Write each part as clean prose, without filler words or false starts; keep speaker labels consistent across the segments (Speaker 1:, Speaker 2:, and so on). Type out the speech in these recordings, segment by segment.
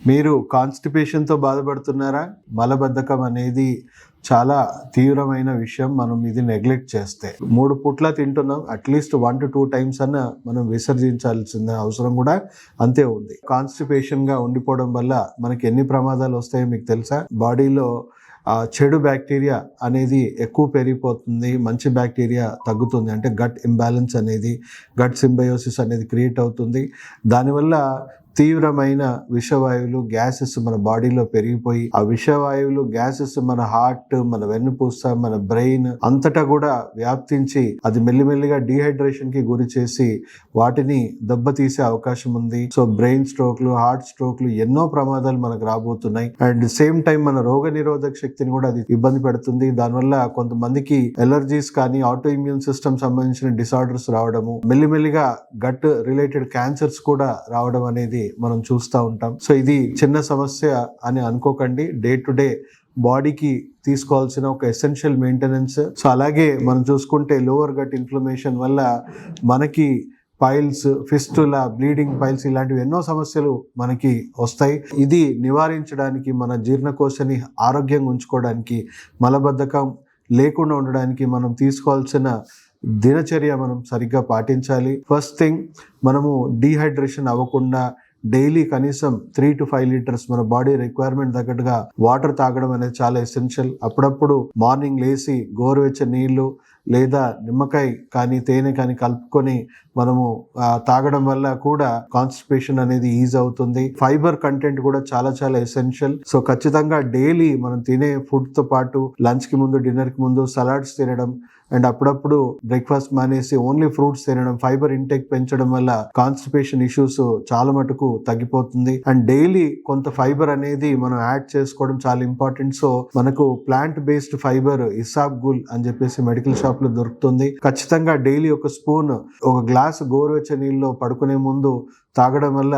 Speaker 1: మీరు కాన్స్టిపేషన్తో బాధపడుతున్నారా? మలబద్ధకం అనేది చాలా తీవ్రమైన విషయం. మనం ఇది నెగ్లెక్ట్ చేస్తే 3 పూట్ల తింటున్నాం, అట్లీస్ట్ 1 to 2 టైమ్స్ అన్న మనం విసర్జించాల్సిన అవసరం కూడా అంతే ఉంది. కాన్స్టిపేషన్గా ఉండిపోవడం వల్ల మనకి ఎన్ని ప్రమాదాలు వస్తాయో మీకు తెలుసా? బాడీలో చెడు బ్యాక్టీరియా అనేది ఎక్కువ పెరిగిపోతుంది, మంచి బ్యాక్టీరియా తగ్గుతుంది. అంటే గట్ ఇంబ్యాలెన్స్ అనేది, గట్ సింబయోసిస్ అనేది క్రియేట్ అవుతుంది. దానివల్ల తీవ్రమైన విషవాయువులు, గ్యాసెస్ మన బాడీలో పెరిగిపోయి ఆ విషవాయువులు, గ్యాసెస్ మన హార్ట్, మన వెన్నుపూస, మన బ్రెయిన్ అంతటా కూడా వ్యాప్తించి అది మెల్లిమెల్లిగా డీహైడ్రేషన్ కి గురి చేసి వాటిని దెబ్బతీసే అవకాశం ఉంది. సో బ్రెయిన్ స్ట్రోక్లు, హార్ట్ స్ట్రోక్లు, ఎన్నో ప్రమాదాలు మనకు రాబోతున్నాయి. అండ్ సేమ్ టైం మన రోగ నిరోధక శక్తిని కూడా అది ఇబ్బంది పెడుతుంది. దానివల్ల కొంతమందికి ఎలర్జీస్ కానీ, ఆటో ఇమ్యూన్ సిస్టమ్ సంబంధించిన డిసార్డర్స్ రావడము, మెల్లిమెల్లిగా గట్ రిలేటెడ్ క్యాన్సర్స్ కూడా రావడం అనేది మనం చూస్తూ ఉంటాం. సో ఇది చిన్న సమస్య అని అనుకోకండి. డే టు డే బాడీకి తీసుకోవాల్సిన ఒక ఎసెన్షియల్ మెయింటెనెన్స్. సో అలాగే మనం చూసుకుంటే లోవర్ గట్ ఇన్ఫ్లమేషన్ వల్ల మనకి పైల్స్, ఫిస్టులా, బ్లీడింగ్ పైల్స్ ఇలాంటివి ఎన్నో సమస్యలు మనకి వస్తాయి. ఇది నివారించడానికి, మన జీర్ణకోశాన్ని ఆరోగ్యంగా ఉంచుకోవడానికి, మలబద్ధకం లేకుండా ఉండడానికి మనం తీసుకోవాల్సిన దినచర్య మనం సరిగ్గా పాటించాలి. ఫస్ట్ థింగ్, మనము డీహైడ్రేషన్ అవ్వకుండా డైలీ కనీసం 3 to 5 లీటర్స్ మన బాడీ రిక్వైర్మెంట్ తగ్గట్టుగా వాటర్ తాగడం అనేది చాలా ఎసెన్షియల్. అప్పుడప్పుడు మార్నింగ్ లేసి గోరువెచ్చని నీళ్లు లేదా నిమ్మకాయ కానీ, తేనె కానీ కలుపుకొని మనము తాగడం వల్ల కూడా కాన్స్టిపేషన్ అనేది ఈజ్ అవుతుంది. ఫైబర్ కంటెంట్ కూడా చాలా చాలా ఎసెన్షియల్. సో ఖచ్చితంగా డైలీ మనం తినే ఫుడ్ తో పాటు లంచ్ కి ముందు, డిన్నర్ కి ముందు సలాడ్స్ తినడం అండ్ అప్పుడప్పుడు బ్రేక్ఫాస్ట్ మానేసి ఓన్లీ ఫ్రూట్స్ తినడం, ఫైబర్ ఇంటేక్ పెంచడం వల్ల కాన్స్టిపేషన్ ఇష్యూస్ చాలా మటుకు తగ్గిపోతుంది. అండ్ డైలీ కొంత ఫైబర్ అనేది మనం యాడ్ చేసుకోవడం చాలా ఇంపార్టెంట్. సో మనకు ప్లాంట్ బేస్డ్ ఫైబర్ ఇసాబ్గుల్ అని చెప్పేసి మెడికల్ షాప్ లో దొరుకుతుంది. ఖచ్చితంగా డైలీ ఒక స్పూన్, ఒక గ్లాస్ గోరువెచ్చని నీళ్ళలో పడుకునే ముందు తాగడం వల్ల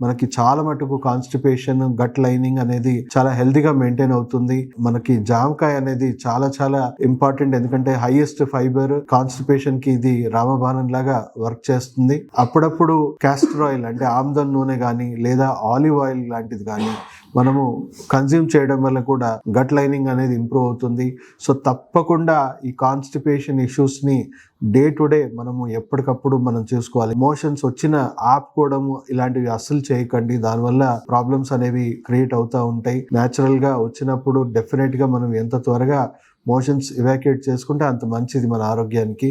Speaker 1: మనకి చాలా మటుకు కాన్స్టిపేషన్, గట్ లైనింగ్ అనేది చాలా హెల్తీగా మెయింటైన్ అవుతుంది. మనకి జామకాయ అనేది చాలా చాలా ఇంపార్టెంట్, ఎందుకంటే హైయెస్ట్ ఫైబర్. కాన్స్టిపేషన్ కి ఇది రామబాణం లాగా వర్క్ చేస్తుంది. అప్పుడప్పుడు క్యాస్టర్ ఆయిల్ అంటే ఆమ్దం నూనె కానీ లేదా ఆలివ్ ఆయిల్ లాంటిది కానీ మనము కన్జ్యూమ్ చేయడం వల్ల కూడా గట్ లైనింగ్ అనేది ఇంప్రూవ్ అవుతుంది. సో తప్పకుండా ఈ కాన్స్టిపేషన్ ఇష్యూస్ ని డే టు డే మనము ఎప్పటికప్పుడు మనం చూసుకోవాలి. మోషన్స్ వచ్చిన ఆపుకోవడము ఇలాంటివి అస్సలు చేయకండి. దానివల్ల ప్రాబ్లమ్స్ అనేవి క్రియేట్ అవుతూ ఉంటాయి. న్యాచురల్ గా వచ్చినప్పుడు డెఫినెట్ గా మనం ఎంత త్వరగా మోషన్స్ ఎవాక్యుయేట్ చేసుకుంటే అంత మంచిది మన ఆరోగ్యానికి.